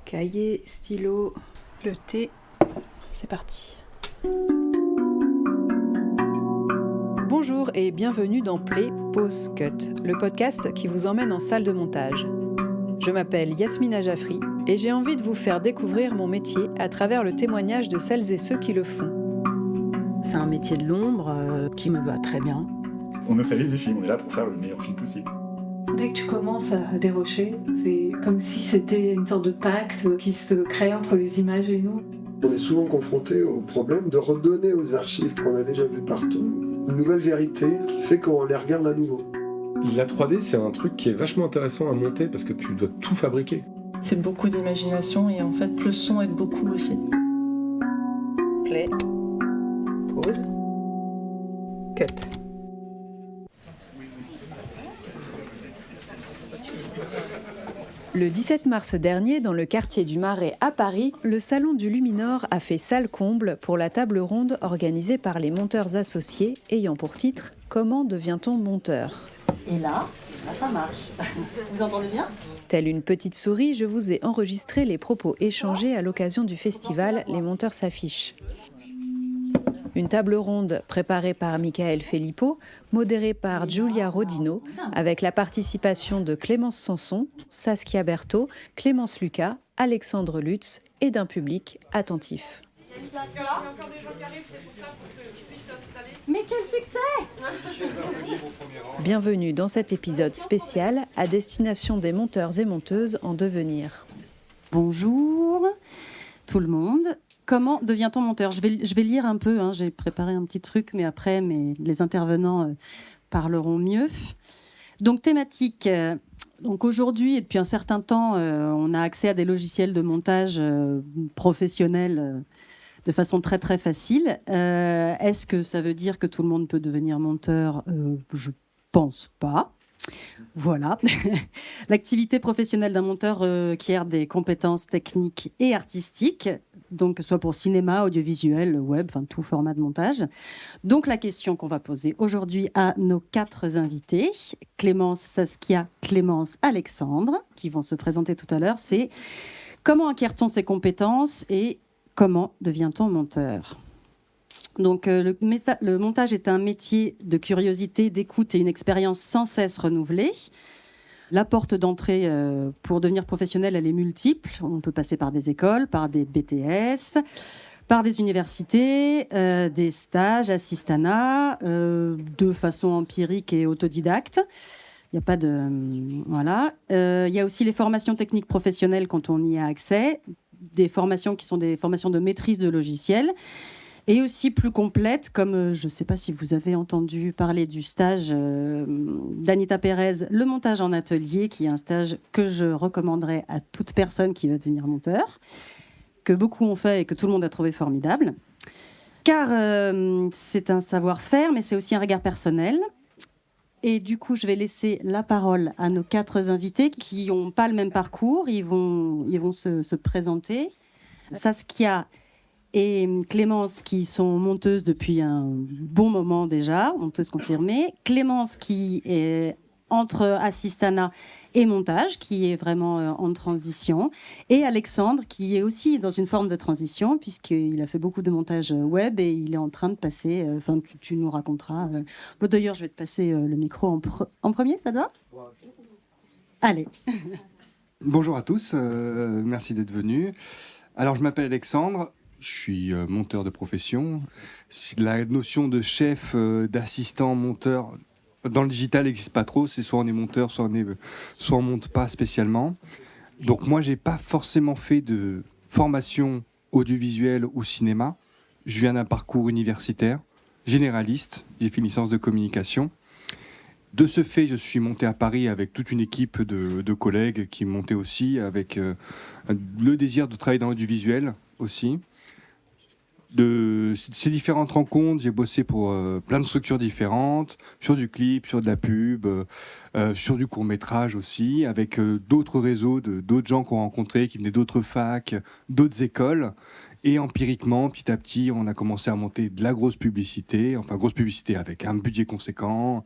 Cahier, stylo, le thé, c'est parti. Bonjour et bienvenue dans Play, Pause, Cut, le podcast qui vous emmène en salle de montage. Je m'appelle Yasmina Jaffry et j'ai envie de vous faire découvrir mon métier à travers le témoignage de celles et ceux qui le font. C'est un métier de l'ombre qui me va très bien. On est au service du film, on est là pour faire le meilleur film possible. Dès que tu commences à dérocher, c'est comme si c'était une sorte de pacte qui se crée entre les images et nous. On est souvent confronté au problème de redonner aux archives qu'on a déjà vues partout une nouvelle vérité qui fait qu'on les regarde à nouveau. La 3D, c'est un truc qui est vachement intéressant à monter parce que tu dois tout fabriquer. C'est beaucoup d'imagination et en fait le son aide beaucoup aussi. Play, pause, cut. Le 17 mars dernier, dans le quartier du Marais à Paris, le Salon du Luminor a fait salle comble pour la table ronde organisée par les monteurs associés ayant pour titre « Comment devient-on monteur ?» Et là, ça marche. Vous entendez bien ? Telle une petite souris, je vous ai enregistré les propos échangés à l'occasion du festival Les Monteurs s'affichent. Une table ronde préparée par Michael Filippo, modérée par Giulia Rodino, avec la participation de Clémence Sanson, Saskia Berthaud, Clémence Lucas, Alexandre Lutz et d'un public attentif. Mais quel succès ! Bienvenue dans cet épisode spécial à destination des monteurs et monteuses en devenir. Bonjour tout le monde. Comment devient-on monteur ? Je vais lire un peu, j'ai préparé un petit truc, mais après les intervenants parleront mieux. Donc thématique, donc aujourd'hui et depuis un certain temps, on a accès à des logiciels de montage professionnels de façon très très facile. Est-ce que ça veut dire que tout le monde peut devenir monteur ? Je pense pas. Voilà. L'activité professionnelle d'un monteur requiert des compétences techniques et artistiques, donc que ce soit pour cinéma, audiovisuel, web, enfin tout format de montage. Donc la question qu'on va poser aujourd'hui à nos 4 invités, Clémence, Saskia, Clémence, Alexandre, qui vont se présenter tout à l'heure, c'est comment acquiert-on ces compétences et comment devient-on monteur ? Donc, le montage est un métier de curiosité, d'écoute et une expérience sans cesse renouvelée. La porte d'entrée pour devenir professionnel, elle est multiple. On peut passer par des écoles, par des BTS, par des universités, des stages, assistanats, de façon empirique et autodidacte. Il n'y a pas de... voilà. Il y a aussi les formations techniques professionnelles quand on y a accès, des formations qui sont des formations de maîtrise de logiciels, et aussi plus complète, comme je ne sais pas si vous avez entendu parler du stage d'Anita Pérez, le montage en atelier, qui est un stage que je recommanderais à toute personne qui veut devenir monteur, que beaucoup ont fait et que tout le monde a trouvé formidable. Car c'est un savoir-faire, mais c'est aussi un regard personnel. Et du coup, je vais laisser la parole à nos 4 invités qui n'ont pas le même parcours. Ils vont se présenter. Saskia et Clémence qui sont monteuses depuis un bon moment déjà, monteuse confirmée. Clémence qui est entre assistanat et montage, qui est vraiment en transition. Et Alexandre qui est aussi dans une forme de transition puisqu'il a fait beaucoup de montage web et il est en train de passer... tu nous raconteras. Bon, d'ailleurs, je vais te passer le micro en premier, ça te va ? Allez. Bonjour à tous, merci d'être venus. Alors, je m'appelle Alexandre. Je suis monteur de profession. La notion de chef, d'assistant, monteur, dans le digital n'existe pas trop. C'est soit on est monteur, soit on monte pas spécialement. Donc moi, j'ai pas forcément fait de formation audiovisuelle ou cinéma. Je viens d'un parcours universitaire, généraliste. J'ai fait une licence de communication. De ce fait, je suis monté à Paris avec toute une équipe de collègues qui montaient aussi, avec le désir de travailler dans l'audiovisuel aussi. De ces différentes rencontres, j'ai bossé pour plein de structures différentes, sur du clip, sur de la pub, sur du court-métrage aussi, avec d'autres réseaux, d'autres gens qu'on rencontrait, qui venaient d'autres facs, d'autres écoles. Et empiriquement, petit à petit, on a commencé à monter de la grosse publicité avec un budget conséquent,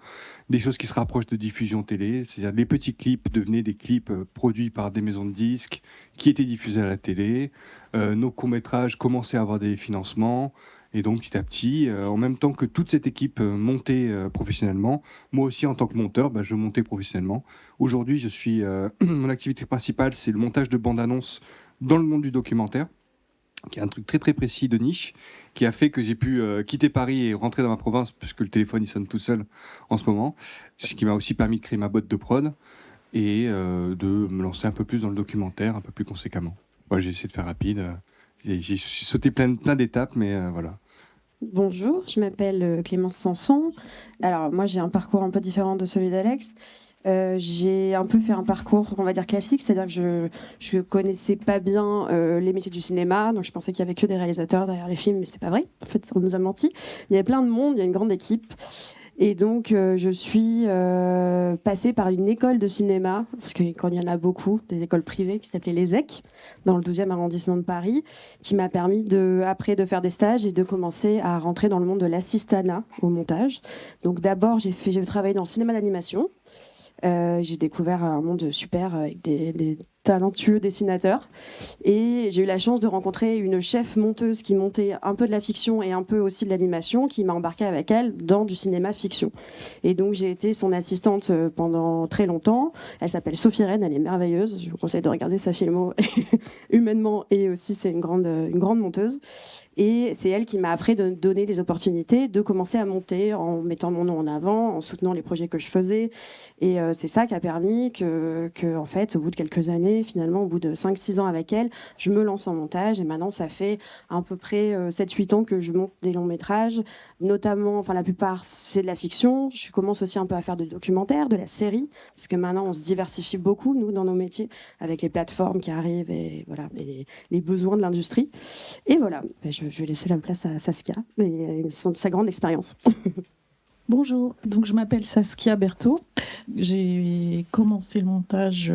des choses qui se rapprochent de diffusion télé, c'est-à-dire les petits clips devenaient des clips produits par des maisons de disques qui étaient diffusés à la télé. Nos courts-métrages commençaient à avoir des financements. Et donc, petit à petit, en même temps que toute cette équipe montait professionnellement, moi aussi, en tant que monteur, je montais professionnellement. Aujourd'hui, mon activité principale, c'est le montage de bandes-annonces dans le monde du documentaire, qui est un truc très très précis de niche, qui a fait que j'ai pu quitter Paris et rentrer dans ma province, puisque le téléphone il sonne tout seul en ce moment, ce qui m'a aussi permis de créer ma boîte de prod et de me lancer un peu plus dans le documentaire, un peu plus conséquemment. J'ai essayé de faire rapide, j'ai sauté plein d'étapes, mais voilà. Bonjour, je m'appelle Clémence Sanson. Alors moi j'ai un parcours un peu différent de celui d'Alex. J'ai un peu fait un parcours, on va dire classique, c'est-à-dire que je connaissais pas bien les métiers du cinéma, donc je pensais qu'il y avait que des réalisateurs derrière les films, mais c'est pas vrai. En fait, on nous a menti. Il y avait plein de monde, il y a une grande équipe. Et donc, je suis passée par une école de cinéma, parce que quand il y en a beaucoup, des écoles privées qui s'appelaient l'ESEC, dans le 12e arrondissement de Paris, qui m'a permis après de faire des stages et de commencer à rentrer dans le monde de l'assistanat au montage. Donc d'abord, j'ai travaillé dans le cinéma d'animation. J'ai découvert un monde super avec des talentueux dessinateurs et j'ai eu la chance de rencontrer une chef monteuse qui montait un peu de la fiction et un peu aussi de l'animation, qui m'a embarquée avec elle dans du cinéma fiction. Et donc j'ai été son assistante pendant très longtemps. Elle s'appelle Sophie Rennes, elle est merveilleuse, je vous conseille de regarder sa filmo humainement, et aussi c'est une grande monteuse. Et c'est elle qui m'a après donné des opportunités de commencer à monter en mettant mon nom en avant, en soutenant les projets que je faisais. Et c'est ça qui a permis que, en fait, au bout de quelques années, finalement, au bout de 5-6 ans avec elle, je me lance en montage. Et maintenant, ça fait à peu près 7-8 ans que je monte des longs métrages, notamment, enfin la plupart, c'est de la fiction. Je commence aussi un peu à faire de documentaires, de la série, parce que maintenant, on se diversifie beaucoup, nous, dans nos métiers, avec les plateformes qui arrivent et, voilà, et les besoins de l'industrie. Et voilà, je vais laisser la place à Saskia et sa grande expérience. Bonjour, donc je m'appelle Saskia Berthaud. J'ai commencé le montage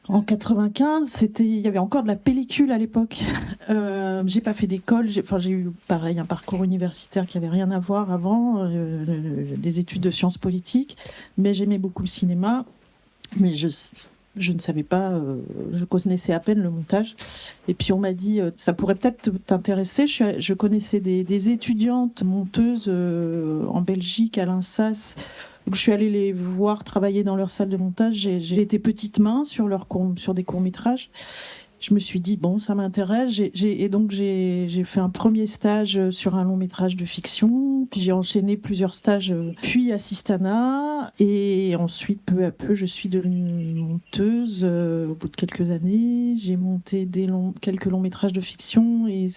en 95. Il y avait encore de la pellicule à l'époque. J'ai pas fait d'école. J'ai eu pareil un parcours universitaire qui avait rien à voir avant, des études de sciences politiques, mais j'aimais beaucoup le cinéma. Mais je ne savais pas, je connaissais à peine le montage. Et puis on m'a dit, ça pourrait peut-être t'intéresser. Je connaissais des étudiantes monteuses en Belgique, à l'INSAS. Donc je suis allée les voir travailler dans leur salle de montage. J'ai été petite main sur des courts-métrages. Je me suis dit, bon, ça m'intéresse. Et donc, j'ai fait un premier stage sur un long métrage de fiction. Puis j'ai enchaîné plusieurs stages, puis assistanat. Et ensuite, peu à peu, je suis devenue monteuse. Au bout de quelques années, j'ai monté quelques longs métrages de fiction. Et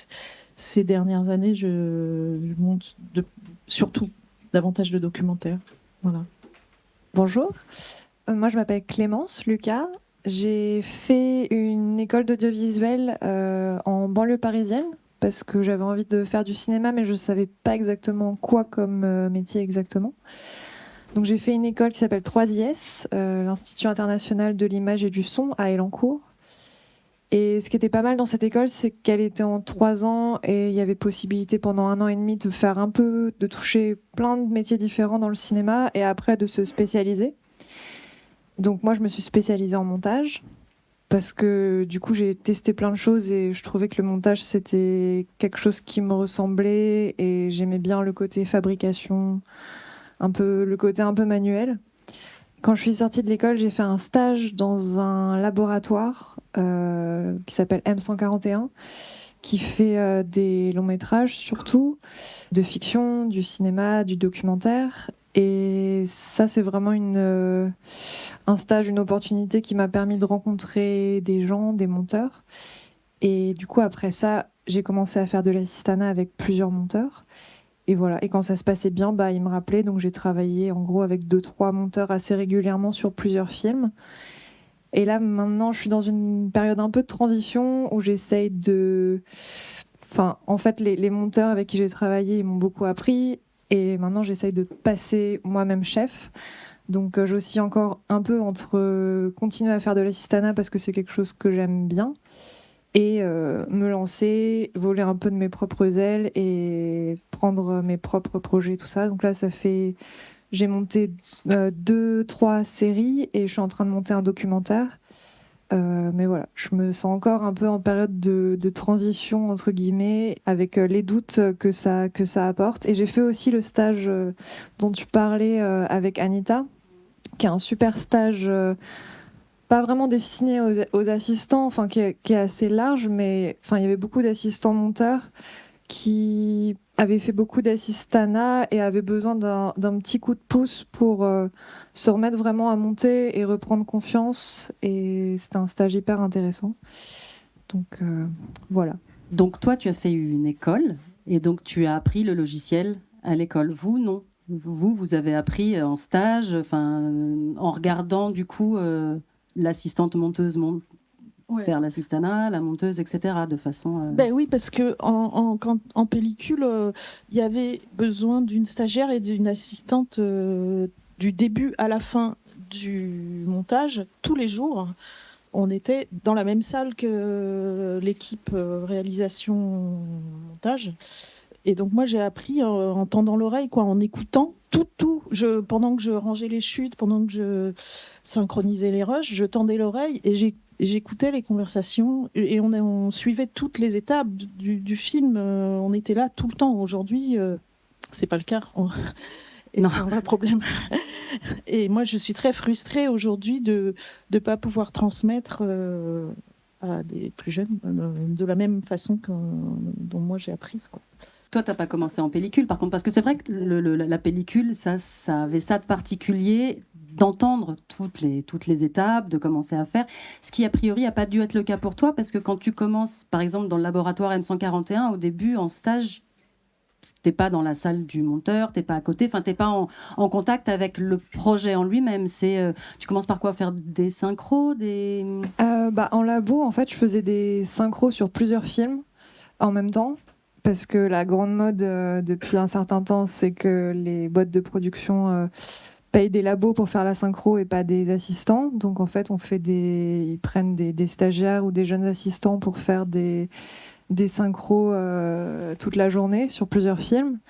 ces dernières années, je monte surtout davantage de documentaires. Voilà. Bonjour, moi je m'appelle Clémence Lucas. J'ai fait une école d'audiovisuel en banlieue parisienne parce que j'avais envie de faire du cinéma, mais je ne savais pas exactement quoi comme métier exactement. Donc j'ai fait une école qui s'appelle 3IS, l'Institut international de l'image et du son à Elancourt. Et ce qui était pas mal dans cette école, c'est qu'elle était en 3 ans et il y avait possibilité pendant 1 an et demi de faire de toucher plein de métiers différents dans le cinéma et après de se spécialiser. Donc moi, je me suis spécialisée en montage parce que du coup, j'ai testé plein de choses et je trouvais que le montage, c'était quelque chose qui me ressemblait et j'aimais bien le côté fabrication, le côté un peu manuel. Quand je suis sortie de l'école, j'ai fait un stage dans un laboratoire qui s'appelle M141, qui fait des longs métrages surtout, de fiction, du cinéma, du documentaire. Et ça, c'est vraiment un stage, une opportunité qui m'a permis de rencontrer des gens, des monteurs. Et du coup, après ça, j'ai commencé à faire de l'assistanat avec plusieurs monteurs. Et voilà. Et quand ça se passait bien, ils me rappelaient. Donc, j'ai travaillé en gros avec 2-3 monteurs assez régulièrement sur plusieurs films. Et là, maintenant, je suis dans une période un peu de transition où j'essaye de... en fait, les monteurs avec qui j'ai travaillé, ils m'ont beaucoup appris. Et maintenant, j'essaye de passer moi-même chef. Donc, j'oscille encore un peu entre continuer à faire de l'assistanat parce que c'est quelque chose que j'aime bien, et me lancer, voler un peu de mes propres ailes et prendre mes propres projets, tout ça. Donc là, j'ai monté 2-3 séries et je suis en train de monter un documentaire. Mais voilà, je me sens encore un peu en période de transition, entre guillemets, avec les doutes que ça apporte. Et j'ai fait aussi le stage dont tu parlais avec Anita, qui est un super stage, pas vraiment destiné aux assistants, enfin qui est assez large, mais enfin il y avait beaucoup d'assistants monteurs qui avaient fait beaucoup d'assistanat et avaient besoin d'un petit coup de pouce pour se remettre vraiment à monter et reprendre confiance. Et c'était un stage hyper intéressant. Donc voilà. Donc toi, tu as fait une école et donc tu as appris le logiciel à l'école. Vous, non. Vous avez appris en stage, en regardant du coup l'assistante monteuse faire l'assistanat, la monteuse, etc. de façon... Ben oui, parce que en pellicule, il y avait besoin d'une stagiaire et d'une assistante du début à la fin du montage, tous les jours. On était dans la même salle que l'équipe réalisation-montage. Et donc moi, j'ai appris en tendant l'oreille, en écoutant tout. Pendant que je rangeais les chutes, pendant que je synchronisais les rushs, je tendais l'oreille et j'écoutais les conversations et on suivait toutes les étapes du film. On était là tout le temps. Aujourd'hui, c'est pas le cas. Et c'est un vrai problème. Et moi, je suis très frustrée aujourd'hui de ne pas pouvoir transmettre à des plus jeunes de la même façon dont moi j'ai appris, quoi. Toi, tu n'as pas commencé en pellicule, par contre, parce que c'est vrai que la pellicule, ça avait ça de particulier, d'entendre toutes les étapes, de commencer à faire, ce qui, a priori, n'a pas dû être le cas pour toi, parce que quand tu commences, par exemple, dans le laboratoire M141, au début, en stage, tu n'es pas dans la salle du monteur, tu n'es pas à côté, tu n'es pas en contact avec le projet en lui-même. Tu commences par quoi? Faire des synchros En labo, en fait, je faisais des synchros sur plusieurs films en même temps. Parce que la grande mode depuis un certain temps, c'est que les boîtes de production payent des labos pour faire la synchro et pas des assistants. Donc en fait, ils prennent des stagiaires ou des jeunes assistants pour faire des synchros toute la journée sur plusieurs films.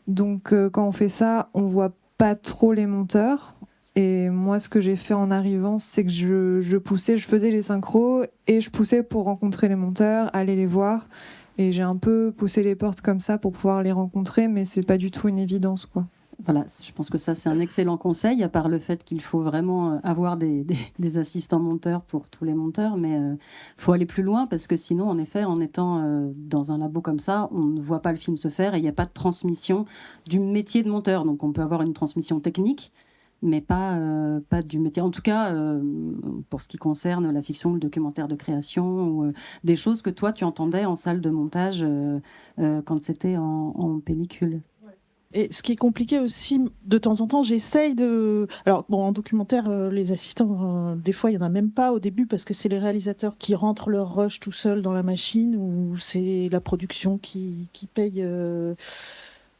Donc quand on fait ça, on voit pas trop les monteurs. Et moi, ce que j'ai fait en arrivant, c'est que je faisais les synchros et je poussais pour rencontrer les monteurs, aller les voir. Et j'ai un peu poussé les portes comme ça pour pouvoir les rencontrer, mais c'est pas du tout une évidence, quoi. Voilà, je pense que ça, c'est un excellent conseil, à part le fait qu'il faut vraiment avoir des assistants monteurs pour tous les monteurs, mais il faut aller plus loin, parce que sinon, en effet, en étant dans un labo comme ça, on ne voit pas le film se faire et il n'y a pas de transmission du métier de monteur. Donc on peut avoir une transmission technique, mais pas du métier. En tout cas, pour ce qui concerne la fiction, le documentaire de création, ou des choses que toi, tu entendais en salle de montage quand c'était en pellicule. Et ce qui est compliqué aussi, de temps en temps, j'essaye de... Alors, en documentaire, les assistants, des fois, il n'y en a même pas au début, parce que c'est les réalisateurs qui rentrent leur rush tout seuls dans la machine, ou c'est la production qui paye...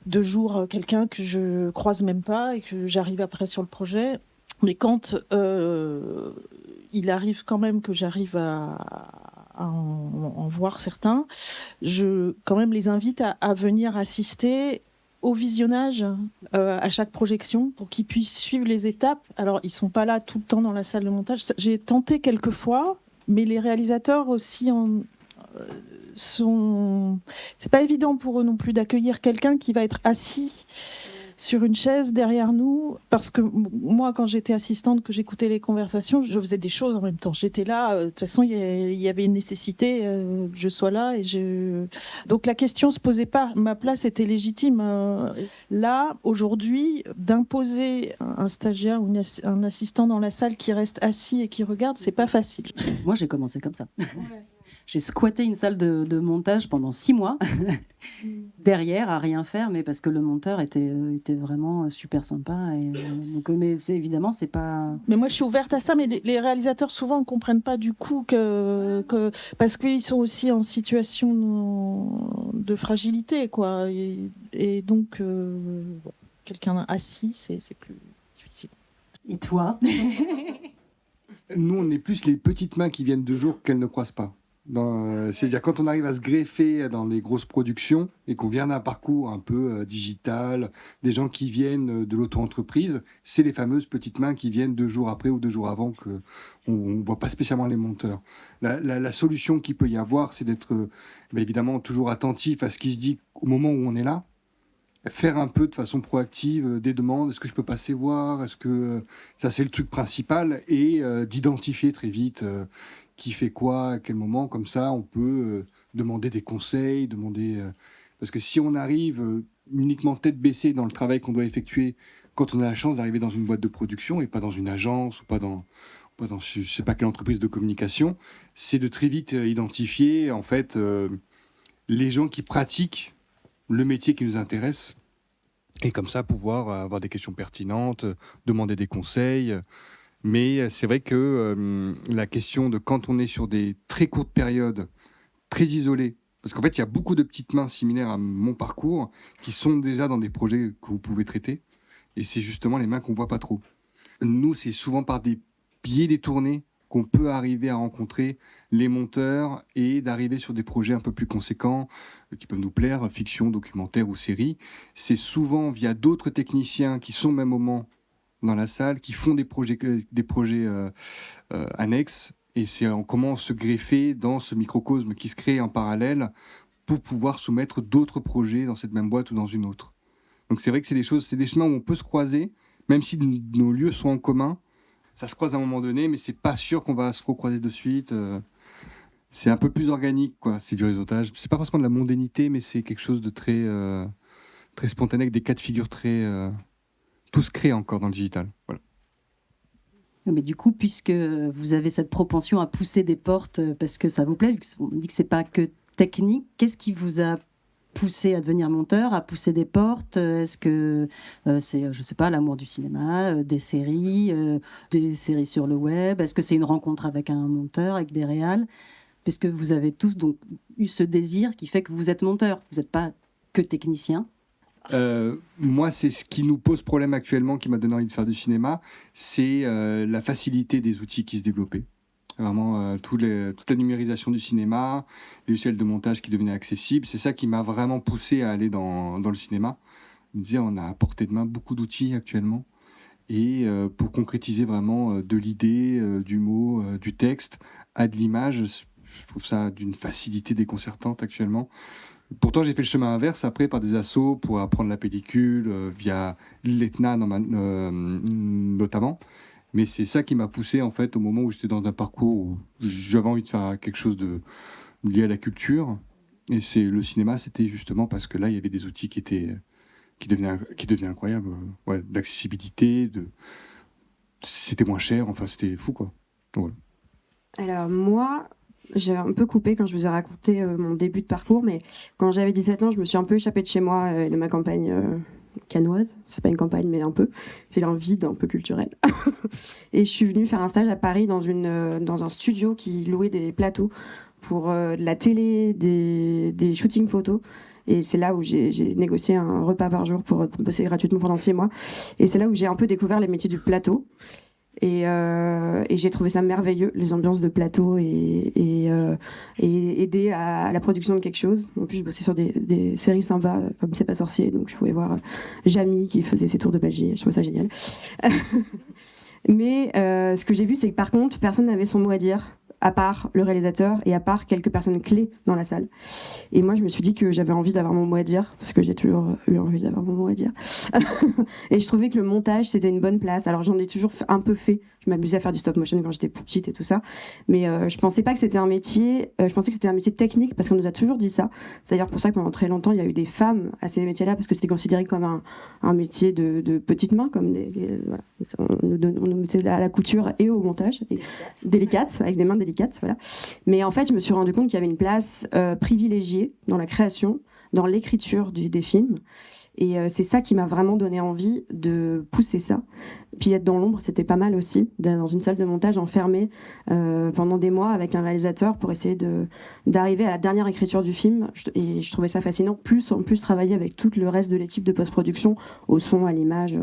2 jours quelqu'un que je croise même pas et que j'arrive après sur le projet. Mais quand il arrive quand même que j'arrive à en voir certains, je quand même les invite à venir assister au visionnage à chaque projection pour qu'ils puissent suivre les étapes. Alors, ils sont pas là tout le temps dans la salle de montage. J'ai tenté quelques fois, mais les réalisateurs aussi c'est pas évident pour eux non plus d'accueillir quelqu'un qui va être assis sur une chaise derrière nous, parce que moi, quand j'étais assistante, que j'écoutais les conversations, je faisais des choses en même temps. J'étais là, de toute façon, il y avait une nécessité que je sois là, donc la question se posait pas. Ma place était légitime. Là, aujourd'hui, d'imposer un stagiaire ou un assistant dans la salle qui reste assis et qui regarde, c'est pas facile. Moi, j'ai commencé comme ça. Ouais. J'ai squatté une salle de montage pendant 6 mois, derrière, à rien faire, mais parce que le monteur était vraiment super sympa. Donc, mais évidemment, c'est pas... Mais moi, je suis ouverte à ça, mais les réalisateurs, souvent, ne comprennent pas du coup parce qu'ils sont aussi en situation de fragilité, quoi. Et donc, quelqu'un assis, c'est plus difficile. Et toi? Nous, on est plus les petites mains qui viennent de jour qu'elles ne croisent pas. C'est-à-dire quand on arrive à se greffer dans les grosses productions et qu'on vient d'un parcours un peu digital, des gens qui viennent de l'auto-entreprise, c'est les fameuses petites mains qui viennent 2 jours après ou 2 jours avant qu'on ne voit pas spécialement les monteurs. La solution qu'il peut y avoir, c'est d'être évidemment toujours attentif à ce qui se dit au moment où on est là, faire un peu de façon proactive des demandes, est-ce que je peux passer voir, est-ce que ça c'est le truc principal, et d'identifier très vite qui fait quoi, à quel moment, comme ça on peut demander des conseils, parce que si on arrive uniquement tête baissée dans le travail qu'on doit effectuer quand on a la chance d'arriver dans une boîte de production et pas dans une agence ou pas dans je sais pas quelle entreprise de communication, c'est de très vite identifier en fait les gens qui pratiquent le métier qui nous intéresse, et comme ça pouvoir avoir des questions pertinentes, demander des conseils. Mais c'est vrai que la question de quand on est sur des très courtes périodes, très isolées, parce qu'en fait il y a beaucoup de petites mains similaires à mon parcours qui sont déjà dans des projets que vous pouvez traiter, et c'est justement les mains qu'on voit pas trop. Nous, c'est souvent par des biais détournés qu'on peut arriver à rencontrer les monteurs et d'arriver sur des projets un peu plus conséquents qui peuvent nous plaire, fiction, documentaire ou série. C'est souvent via d'autres techniciens qui sont au même moment dans la salle, qui font des projets annexes, et c'est comment se greffer dans ce microcosme qui se crée en parallèle pour pouvoir soumettre d'autres projets dans cette même boîte ou dans une autre. Donc c'est vrai que c'est des chemins où on peut se croiser, même si nos lieux sont en commun. Ça se croise à un moment donné, mais c'est pas sûr qu'on va se recroiser de suite. C'est un peu plus organique, quoi. C'est du réseautage. C'est pas forcément de la mondanité, mais c'est quelque chose de très, très spontané, avec des cas de figure très... tout se crée encore dans le digital. Voilà. Mais du coup, puisque vous avez cette propension à pousser des portes parce que ça vous plaît, vu qu'on dit que c'est pas que technique, qu'est-ce qui vous a poussé à devenir monteur, à pousser des portes? Est-ce que c'est, je sais pas, l'amour du cinéma, des séries sur le web? Est-ce que c'est une rencontre avec un monteur, avec des réals? Parce que vous avez tous donc eu ce désir qui fait que vous êtes monteur. Vous n'êtes pas que technicien. Moi, c'est ce qui nous pose problème actuellement, qui m'a donné envie de faire du cinéma, c'est la facilité des outils qui se développaient. Vraiment, toute la numérisation du cinéma, les logiciels de montage qui devenaient accessibles, c'est ça qui m'a vraiment poussé à aller dans le cinéma. Me dire, on a à portée de main beaucoup d'outils actuellement, et pour concrétiser vraiment de l'idée, du mot, du texte, à de l'image, je trouve ça d'une facilité déconcertante actuellement. Pourtant, j'ai fait le chemin inverse après par des assos pour apprendre la pellicule via l'ETNA notamment. Mais c'est ça qui m'a poussé en fait au moment où j'étais dans un parcours où j'avais envie de faire quelque chose de lié à la culture. Et c'est le cinéma, c'était justement parce que là, il y avait des outils qui devenaient incroyables, d'accessibilité, c'était moins cher, enfin c'était fou quoi. Voilà. Alors moi, j'ai un peu coupé quand je vous ai raconté mon début de parcours, mais quand j'avais 17 ans, je me suis un peu échappée de chez moi et de ma campagne canoise. C'est pas une campagne, mais un peu. C'est un vide un peu culturel. Et je suis venue faire un stage à Paris dans un studio qui louait des plateaux pour de la télé, des shootings photos. Et c'est là où j'ai négocié un repas par jour pour bosser gratuitement pendant 6 mois. Et c'est là où j'ai un peu découvert les métiers du plateau. Et j'ai trouvé ça merveilleux, les ambiances de plateau et aider à la production de quelque chose. En plus, je bossais sur des séries sympas comme C'est pas sorcier, donc je pouvais voir Jamie qui faisait ses tours de magie. Je trouvais ça génial. Mais ce que j'ai vu, c'est que par contre, personne n'avait son mot à dire, à part le réalisateur et à part quelques personnes clés dans la salle. Et moi, je me suis dit que j'avais envie d'avoir mon mot à dire, parce que j'ai toujours eu envie d'avoir mon mot à dire. Et je trouvais que le montage, c'était une bonne place. Alors, j'en ai toujours un peu fait. Je m'amusais à faire du stop motion quand j'étais petite et tout ça. Mais je pensais pas que c'était un métier... je pensais que c'était un métier technique, parce qu'on nous a toujours dit ça. C'est d'ailleurs pour ça que pendant très longtemps, il y a eu des femmes à ces métiers-là, parce que c'était considéré comme un métier de petites mains, comme voilà. On nous mettait à la couture et au montage. Délicates, avec des mains délicates, voilà. Mais en fait, je me suis rendu compte qu'il y avait une place privilégiée dans la création, dans l'écriture des films. Et c'est ça qui m'a vraiment donné envie de pousser ça. Puis être dans l'ombre, c'était pas mal aussi, dans une salle de montage enfermée pendant des mois avec un réalisateur pour essayer d'arriver à la dernière écriture du film. Et je trouvais ça fascinant. En plus, travailler avec tout le reste de l'équipe de post-production, au son, à l'image.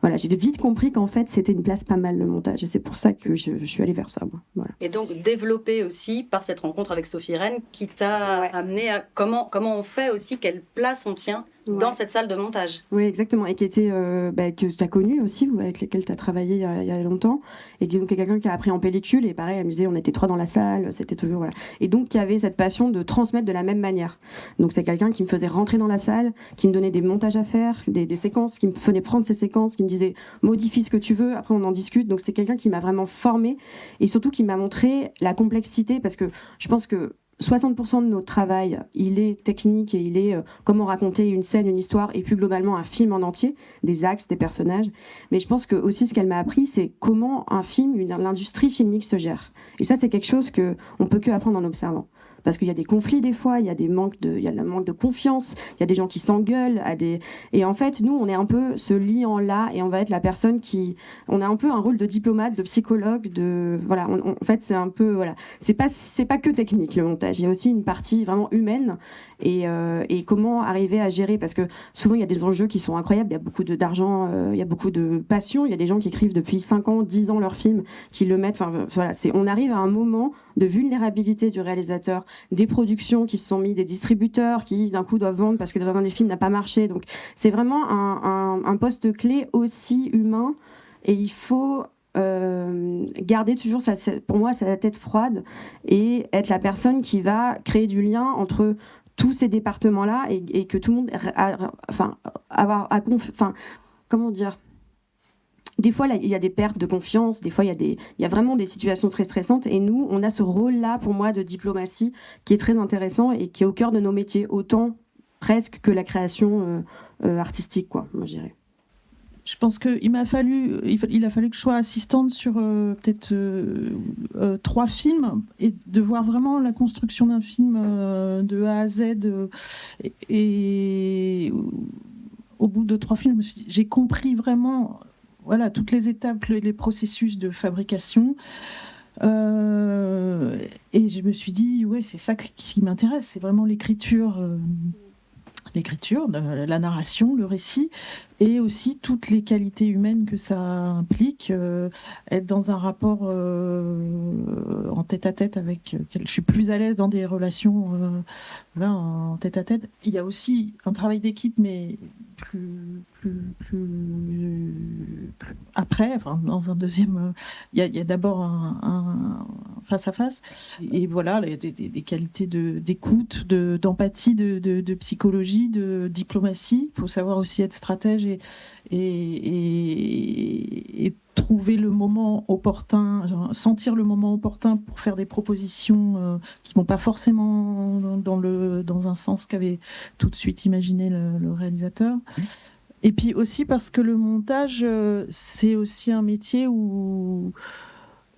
Voilà, j'ai vite compris qu'en fait, c'était une place pas mal, le montage. Et c'est pour ça que je suis allée vers ça, moi. Voilà. Et donc développé aussi par cette rencontre avec Sophie Rennes qui t'a amené à comment on fait aussi, quelle place on tient dans cette salle de montage. Oui, exactement. Et qui était, que tu as connu aussi, avec lesquels tu as travaillé il y a longtemps. Et donc, quelqu'un qui a appris en pellicule. Et pareil, elle me disait, on était 3 dans la salle. C'était toujours, voilà. Et donc, qui avait cette passion de transmettre de la même manière. Donc, c'est quelqu'un qui me faisait rentrer dans la salle, qui me donnait des montages à faire, des séquences, qui me faisait prendre ces séquences, qui me disait, modifie ce que tu veux, après on en discute. Donc, c'est quelqu'un qui m'a vraiment formée. Et surtout, qui m'a montré la complexité. Parce que je pense que 60% de notre travail, il est technique et il est comment raconter une scène, une histoire et plus globalement un film en entier, des axes, des personnages. Mais je pense que aussi ce qu'elle m'a appris, c'est comment un film, l'industrie filmique se gère. Et ça, c'est quelque chose qu'on peut que apprendre en observant. Parce qu'il y a des conflits des fois, il y a le manque de confiance, il y a des gens qui s'engueulent, et en fait, nous, on est un peu ce liant-là, et on va être la personne on a un peu un rôle de diplomate, de psychologue, voilà, en fait, c'est un peu, voilà, c'est pas que technique le montage, il y a aussi une partie vraiment humaine, et comment arriver à gérer, parce que souvent, il y a des enjeux qui sont incroyables, il y a beaucoup d'argent, il y a beaucoup de passion, il y a des gens qui écrivent depuis 5 ans, 10 ans leur film, qui le mettent, enfin, voilà, on arrive à un moment de vulnérabilité du réalisateur, des productions qui se sont mis, des distributeurs qui d'un coup doivent vendre parce que dans les films n'a pas marché. Donc c'est vraiment un poste clé aussi humain, et il faut garder toujours pour moi la tête froide et être la personne qui va créer du lien entre tous ces départements-là et que tout le monde comment dire. Des fois, il y a des pertes de confiance, des fois, il y a vraiment des situations très stressantes. Et nous, on a ce rôle-là, pour moi, de diplomatie qui est très intéressant et qui est au cœur de nos métiers, autant presque que la création artistique, quoi, moi, je dirais. Je pense qu'il a fallu que je sois assistante sur peut-être 3 films, et de voir vraiment la construction d'un film de A à Z. Et au bout de 3 films, j'ai compris vraiment... Voilà, toutes les étapes, les processus de fabrication. Et je me suis dit, ouais, c'est ça qui m'intéresse. C'est vraiment l'écriture, la narration, le récit, et aussi toutes les qualités humaines que ça implique. Être dans un rapport en tête-à-tête avec... Je suis plus à l'aise dans des relations en tête-à-tête. Il y a aussi un travail d'équipe, mais plus après, enfin, dans un deuxième, il y a d'abord un face à face, et voilà, des qualités d'écoute, d'empathie, de psychologie, de diplomatie. Il faut savoir aussi être stratège et trouver le moment opportun, sentir le moment opportun pour faire des propositions qui ne vont pas forcément dans un sens qu'avait tout de suite imaginé le réalisateur. Et puis aussi parce que le montage, c'est aussi un métier où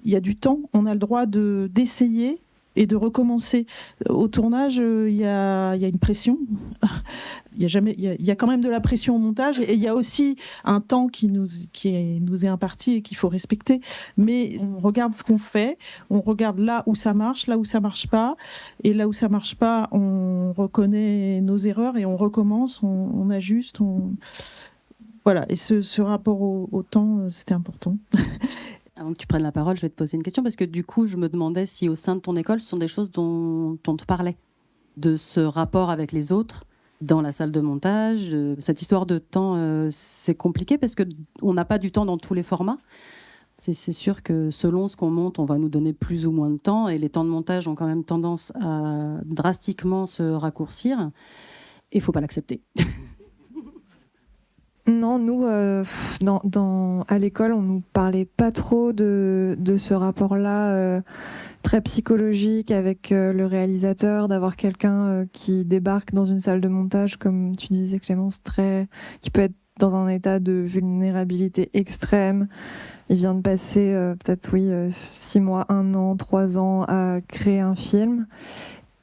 il y a du temps, on a le droit d'essayer et de recommencer. Au tournage, il y a une pression. Il y a quand même de la pression au montage, et il y a aussi un temps qui nous est imparti et qu'il faut respecter. Mais on regarde ce qu'on fait, on regarde là où ça marche pas, et là où ça marche pas, on reconnaît nos erreurs et on recommence, on ajuste, voilà. Et ce rapport au temps, c'était important. Avant que tu prennes la parole, je vais te poser une question, parce que du coup, je me demandais si au sein de ton école, ce sont des choses dont on te parlait, de ce rapport avec les autres dans la salle de montage. Cette histoire de temps, c'est compliqué parce qu'on n'a pas du temps dans tous les formats. C'est sûr que selon ce qu'on monte, on va nous donner plus ou moins de temps, et les temps de montage ont quand même tendance à drastiquement se raccourcir. Et il ne faut pas l'accepter. Non, nous, à l'école, on nous parlait pas trop de ce rapport-là très psychologique avec le réalisateur, d'avoir quelqu'un qui débarque dans une salle de montage, comme tu disais, Clémence, qui peut être dans un état de vulnérabilité extrême. Il vient de passer peut-être 6 mois, 1 an, 3 ans à créer un film,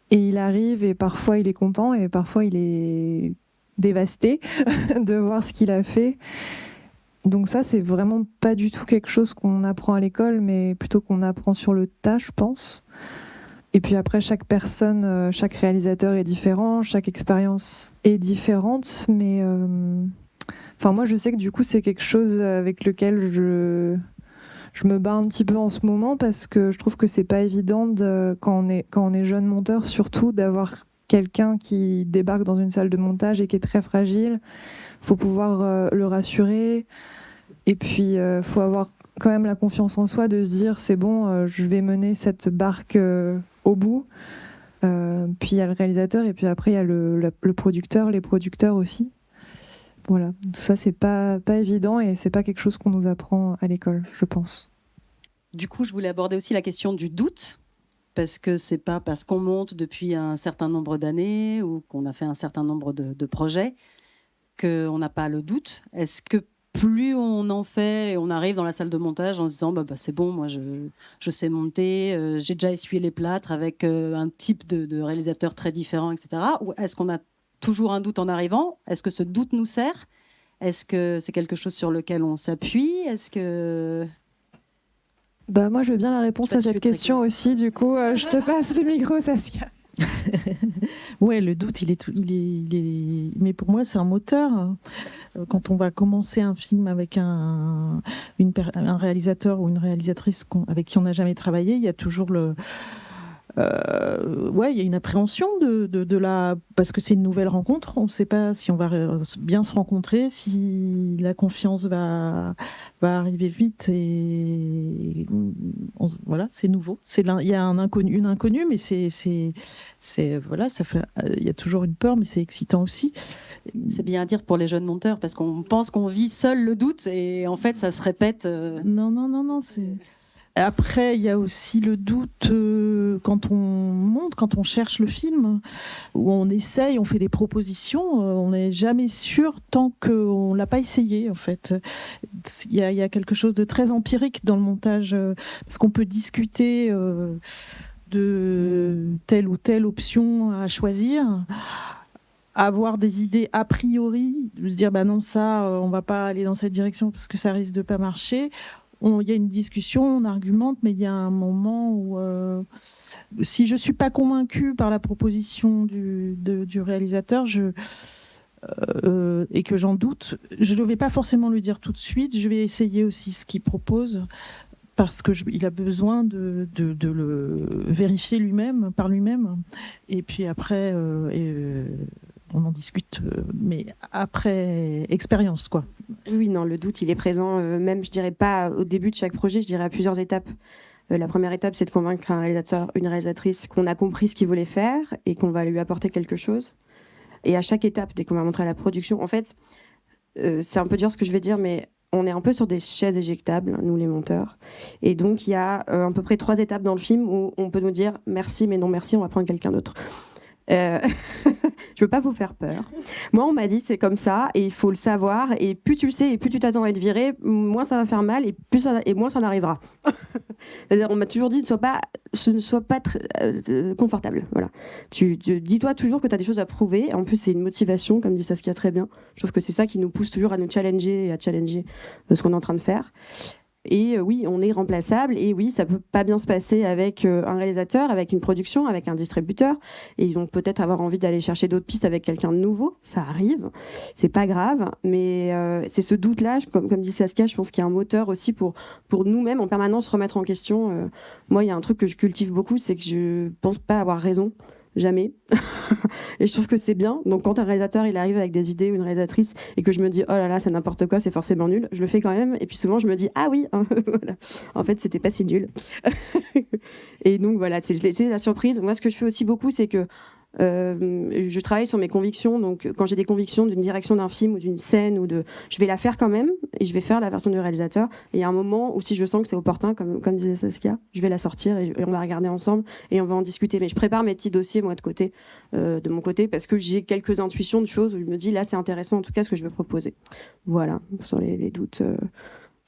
et il arrive, et parfois il est content et parfois il est dévasté de voir ce qu'il a fait. Donc ça, c'est vraiment pas du tout quelque chose qu'on apprend à l'école, mais plutôt qu'on apprend sur le tas, je pense. Et puis après, chaque personne, chaque réalisateur est différent, chaque expérience est différente, mais moi je sais que du coup c'est quelque chose avec lequel je me bats un petit peu en ce moment parce que je trouve que c'est pas évident quand on est jeune monteur, surtout d'avoir quelqu'un qui débarque dans une salle de montage et qui est très fragile. Faut pouvoir le rassurer et puis faut avoir quand même la confiance en soi de se dire c'est bon, je vais mener cette barque au bout. Puis il y a le réalisateur et puis après il y a le producteur, les producteurs aussi. Voilà, tout ça c'est pas évident et c'est pas quelque chose qu'on nous apprend à l'école, je pense. Du coup, je voulais aborder aussi la question du doute, parce que c'est pas parce qu'on monte depuis un certain nombre d'années ou qu'on a fait un certain nombre de projets qu'on n'a pas le doute. Est-ce que plus on en fait et on arrive dans la salle de montage en se disant c'est bon, moi je sais monter, j'ai déjà essuyé les plâtres avec un type de réalisateur très différent, etc. Ou est-ce qu'on a toujours un doute en arrivant? Est-ce que ce doute nous sert? Est-ce que c'est quelque chose sur lequel on s'appuie? Est-ce que... Moi, je veux bien la réponse à cette question aussi. Du coup, je te passe le micro, Saskia. Ouais, le doute, il est... Mais pour moi, c'est un moteur. Quand on va commencer un film avec un réalisateur ou une réalisatrice avec qui on n'a jamais travaillé, il y a toujours il y a une appréhension parce que c'est une nouvelle rencontre. On ne sait pas si on va bien se rencontrer, si la confiance va arriver vite. Et voilà, c'est nouveau. Il y a une inconnue, mais voilà, ça fait. Il y a toujours une peur, mais c'est excitant aussi. C'est bien à dire pour les jeunes monteurs parce qu'on pense qu'on vit seul le doute et en fait ça se répète. Non, c'est. Après, il y a aussi le doute quand on monte, quand on cherche le film, où on essaye, on fait des propositions, on n'est jamais sûr tant qu'on ne l'a pas essayé, en fait. Il y a quelque chose de très empirique dans le montage, parce qu'on peut discuter de telle ou telle option à choisir, avoir des idées a priori, de se dire non, ça, on ne va pas aller dans cette direction parce que ça risque de ne pas marcher. Il y a une discussion, on argumente, mais il y a un moment où si je ne suis pas convaincue par la proposition du réalisateur et que j'en doute, je ne vais pas forcément lui dire tout de suite, je vais essayer aussi ce qu'il propose parce qu'il a besoin de le vérifier par lui-même. Et puis après, on en discute, mais après expérience, quoi. Oui, non, le doute, il est présent, même, je dirais pas au début de chaque projet, je dirais à plusieurs étapes. La première étape, c'est de convaincre un réalisateur, une réalisatrice qu'on a compris ce qu'il voulait faire et qu'on va lui apporter quelque chose. Et à chaque étape, dès qu'on va montrer la production, en fait, c'est un peu dur ce que je vais dire, mais on est un peu sur des chaises éjectables, nous les monteurs. Et donc, il y a à peu près 3 étapes dans le film où on peut nous dire « merci, mais non merci, on va prendre quelqu'un d'autre ». Je veux pas vous faire peur. Moi, on m'a dit c'est comme ça et il faut le savoir. Et plus tu le sais et plus tu t'attends à être viré, moins ça va faire mal et moins ça en arrivera. C'est-à-dire, on m'a toujours dit ne sois pas confortable. Voilà. Dis-toi toujours que tu as des choses à prouver. En plus, c'est une motivation, comme dit Saskia très bien. Je trouve que c'est ça qui nous pousse toujours à nous challenger et à challenger ce qu'on est en train de faire. Et oui, on est remplaçable. Et oui, ça peut pas bien se passer avec un réalisateur, avec une production, avec un distributeur. Et ils vont peut-être avoir envie d'aller chercher d'autres pistes avec quelqu'un de nouveau. Ça arrive. C'est pas grave. Mais c'est ce doute-là, comme dit Saskia, je pense qu'il y a un moteur aussi pour nous-mêmes en permanence remettre en question. Moi, il y a un truc que je cultive beaucoup, c'est que je pense pas avoir raison. Jamais. Et je trouve que c'est bien. Donc quand un réalisateur il arrive avec des idées ou une réalisatrice et que je me dis oh là là c'est n'importe quoi, c'est forcément nul, je le fais quand même. Et puis souvent je me dis ah oui, voilà. En fait c'était pas si nul. Et donc voilà, c'est la surprise. Moi ce que je fais aussi beaucoup c'est que je travaille sur mes convictions. Donc quand j'ai des convictions d'une direction d'un film ou d'une scène je vais la faire quand même et je vais faire la version du réalisateur. Et il y a un moment où si je sens que c'est opportun, comme disait Saskia, je vais la sortir et on va regarder ensemble et on va en discuter. Mais je prépare mes petits dossiers moi de mon côté parce que j'ai quelques intuitions de choses où je me dis là c'est intéressant en tout cas ce que je veux proposer. Voilà sur les doutes.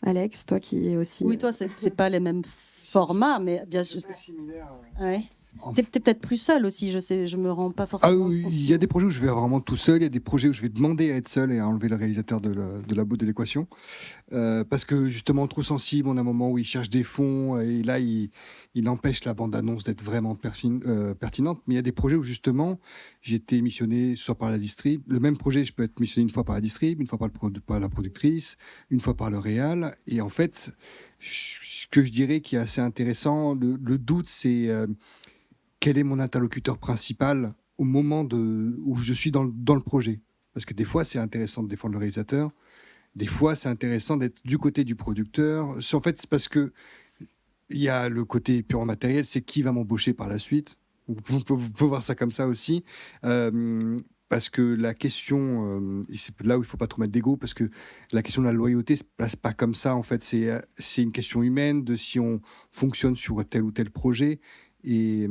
Alex, toi qui es aussi. Oui, toi c'est pas les mêmes formats, mais bien sûr. C'est similaire. Ouais. T'es peut-être plus seul aussi, je me rends pas Ah forcément oui, compte. il y a des projets où je vais vraiment tout seul, il y a des projets où je vais demander à être seul et à enlever le réalisateur de la bout de l'équation. Parce que justement, trop sensible, on a un moment où il cherche des fonds et là, il empêche la bande-annonce d'être vraiment pertinente. Mais il y a des projets où justement, j'ai été missionné soit par la distrib. Le même projet, je peux être missionné une fois par la distrib, une fois par la productrice, une fois par le réal. Et en fait, ce que je dirais qui est assez intéressant, le doute, c'est quel est mon interlocuteur principal au moment où je suis dans le projet. Parce que des fois, c'est intéressant de défendre le réalisateur. Des fois, c'est intéressant d'être du côté du producteur. En fait, c'est parce que il y a le côté purement matériel, c'est qui va m'embaucher par la suite. On peut voir ça comme ça aussi. Parce que la question, et c'est là où il ne faut pas trop mettre d'ego, parce que la question de la loyauté ne se place pas comme ça. En fait, c'est une question humaine de si on fonctionne sur tel ou tel projet. Et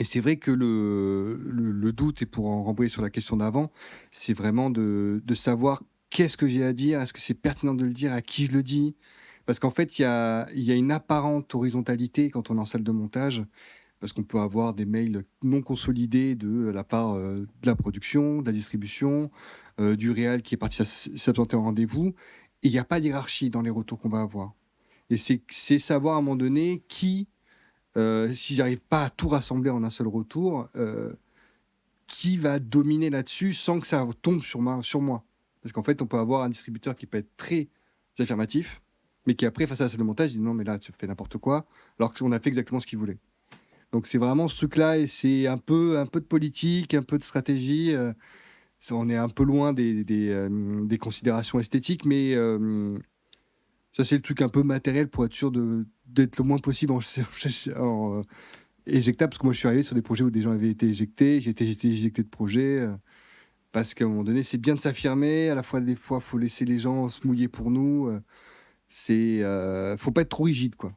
c'est vrai que le doute, et pour en rembrayer sur la question d'avant, c'est vraiment de savoir qu'est-ce que j'ai à dire, est-ce que c'est pertinent de le dire, à qui je le dis. Parce qu'en fait, il y a une apparente horizontalité quand on est en salle de montage, parce qu'on peut avoir des mails non consolidés de la part de la production, de la distribution, du réal qui est parti s'absenter en rendez-vous, et il n'y a pas d'hierarchie dans les retours qu'on va avoir. Et c'est savoir à un moment donné qui... si j'arrive pas à tout rassembler en un seul retour, qui va dominer là-dessus sans que ça tombe sur moi. Parce qu'en fait, on peut avoir un distributeur qui peut être très affirmatif, mais qui après, face à la salle de montage, dit non, mais là, tu fais n'importe quoi, alors qu'on a fait exactement ce qu'il voulait. Donc c'est vraiment ce truc-là, et c'est un peu de politique, un peu de stratégie. On est un peu loin des considérations esthétiques, mais ça, c'est le truc un peu matériel pour être sûr d'être le moins possible en éjectable. Parce que moi, je suis arrivé sur des projets où des gens avaient été éjectés. J'ai été éjecté de projets. Parce qu'à un moment donné, c'est bien de s'affirmer. À la fois, des fois, il faut laisser les gens se mouiller pour nous. Faut pas être trop rigide, quoi.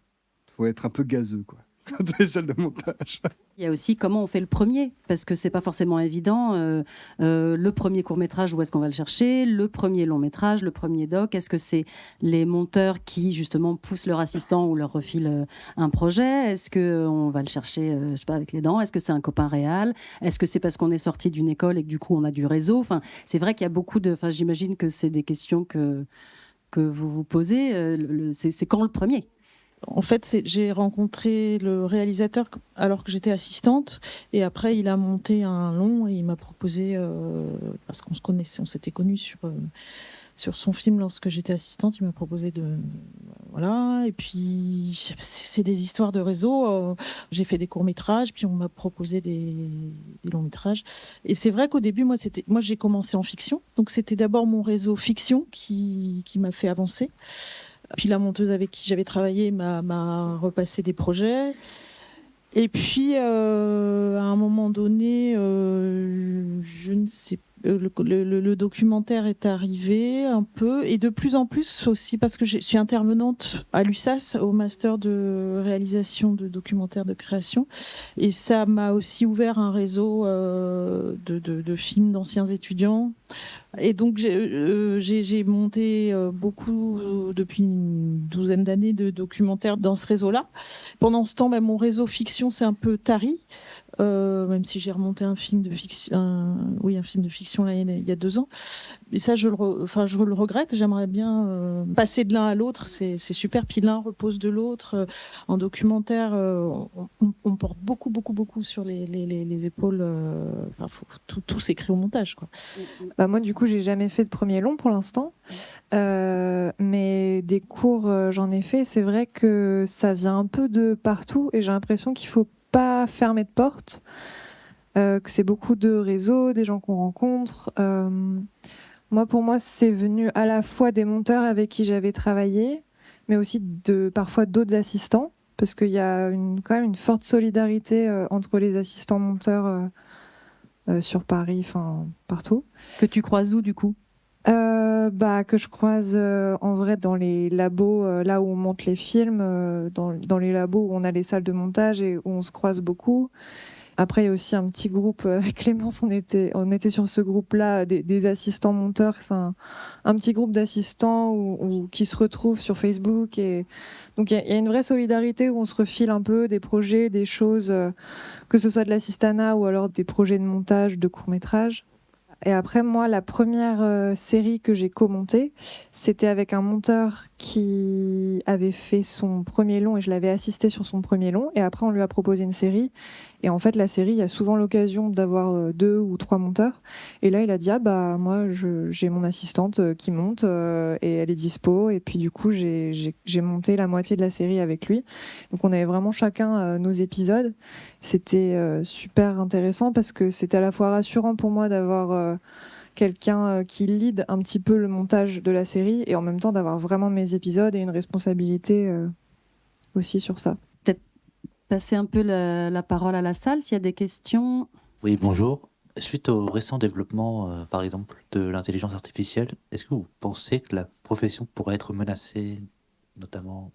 Faut être un peu gazeux, quoi. Dans les salles de montage. Il y a aussi comment on fait le premier, parce que c'est pas forcément évident. Le premier court-métrage, où est-ce qu'on va le chercher? Le premier long-métrage, le premier doc, est-ce que c'est les monteurs qui justement poussent leur assistant ou leur refilent un projet? Est-ce qu'on va le chercher, je sais pas, avec les dents? Est-ce que c'est un copain réal? Est-ce que c'est parce qu'on est sorti d'une école et que du coup on a du réseau? Enfin, c'est vrai qu'il y a beaucoup de... Enfin, j'imagine que c'est des questions que vous vous posez. C'est quand le premier? En fait, j'ai rencontré le réalisateur alors que j'étais assistante, et après il a monté un long et il m'a proposé, parce qu'on se connaissait, on s'était connus sur son film lorsque j'étais assistante, il m'a proposé voilà, et puis c'est des histoires de réseau. J'ai fait des courts-métrages, puis on m'a proposé des longs-métrages, et c'est vrai qu'au début, moi j'ai commencé en fiction, donc c'était d'abord mon réseau fiction qui m'a fait avancer. Puis la monteuse avec qui j'avais travaillé m'a repassé des projets. Et puis, à un moment donné, je ne sais le documentaire est arrivé un peu, et de plus en plus aussi parce que je suis intervenante à l'USAS, au master de réalisation de documentaires de création, et ça m'a aussi ouvert un réseau de films d'anciens étudiants. Et donc j'ai monté beaucoup depuis une douzaine d'années de documentaires dans ce réseau-là. Pendant ce temps, mon réseau fiction s'est un peu tari. Même si j'ai remonté un film de fiction, un film de fiction là, il y a 2 ans. Et ça, je le regrette. J'aimerais bien passer de l'un à l'autre. C'est super. Puis l'un repose de l'autre. En documentaire, on porte beaucoup sur les épaules. Tout s'écrit au montage, quoi. Moi, du coup, j'ai jamais fait de premier long pour l'instant. Mais des cours, j'en ai fait. C'est vrai que ça vient un peu de partout. Et j'ai l'impression qu'il faut pas fermer de porte, que c'est beaucoup de réseaux, des gens qu'on rencontre. Pour moi, c'est venu à la fois des monteurs avec qui j'avais travaillé, mais aussi parfois d'autres assistants, parce qu'il y a quand même une forte solidarité entre les assistants monteurs sur Paris, partout. Que tu croises où, du coup? Que je croise en vrai dans les labos, là où on monte les films, dans les labos où on a les salles de montage et où on se croise beaucoup. Après, il y a aussi un petit groupe avec Clémence, on était sur ce groupe-là, des assistants monteurs. C'est un petit groupe d'assistants qui se retrouvent sur Facebook. Et donc, il y a une vraie solidarité où on se refile un peu des projets, des choses, que ce soit de l'assistanat ou alors des projets de montage, de court-métrage. Et après, moi, la première série que j'ai commentée, c'était avec un monteur qui avait fait son premier long et je l'avais assisté sur son premier long. Et après, on lui a proposé une série. Et en fait, la série, il y a souvent l'occasion d'avoir 2 ou 3 monteurs. Et là, il a dit, ah bah, moi, j'ai mon assistante qui monte et elle est dispo. Et puis, du coup, j'ai monté la moitié de la série avec lui. Donc, on avait vraiment chacun nos épisodes. C'était super intéressant parce que c'était à la fois rassurant pour moi d'avoir quelqu'un qui lead un petit peu le montage de la série et en même temps d'avoir vraiment mes épisodes et une responsabilité aussi sur ça. Peut-être passer un peu la parole à la salle s'il y a des questions. Oui, bonjour. Suite au récent développement, par exemple, de l'intelligence artificielle, est-ce que vous pensez que la profession pourrait être menacée, notamment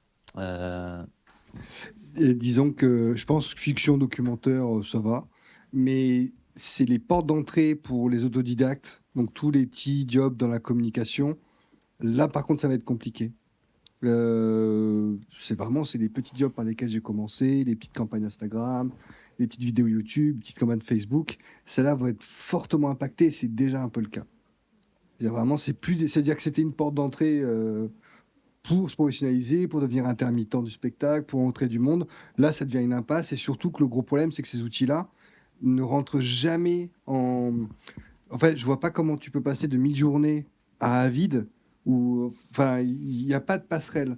Et disons que je pense que fiction documentaire, ça va, mais c'est les portes d'entrée pour les autodidactes, donc tous les petits jobs dans la communication. Là, par contre, ça va être compliqué. C'est les petits jobs par lesquels j'ai commencé, les petites campagnes Instagram, les petites vidéos YouTube, les petites campagnes Facebook. Celles-là vont être fortement impactées, c'est déjà un peu le cas. C'est-à-dire que c'était une porte d'entrée pour se professionnaliser, pour devenir intermittent du spectacle, pour entrer du monde. Là, ça devient une impasse et surtout que le gros problème, c'est que ces outils-là ne rentrent jamais en... En fait, je vois pas comment tu peux passer de 1000 journées à Avid où, enfin, il n'y a pas de passerelle.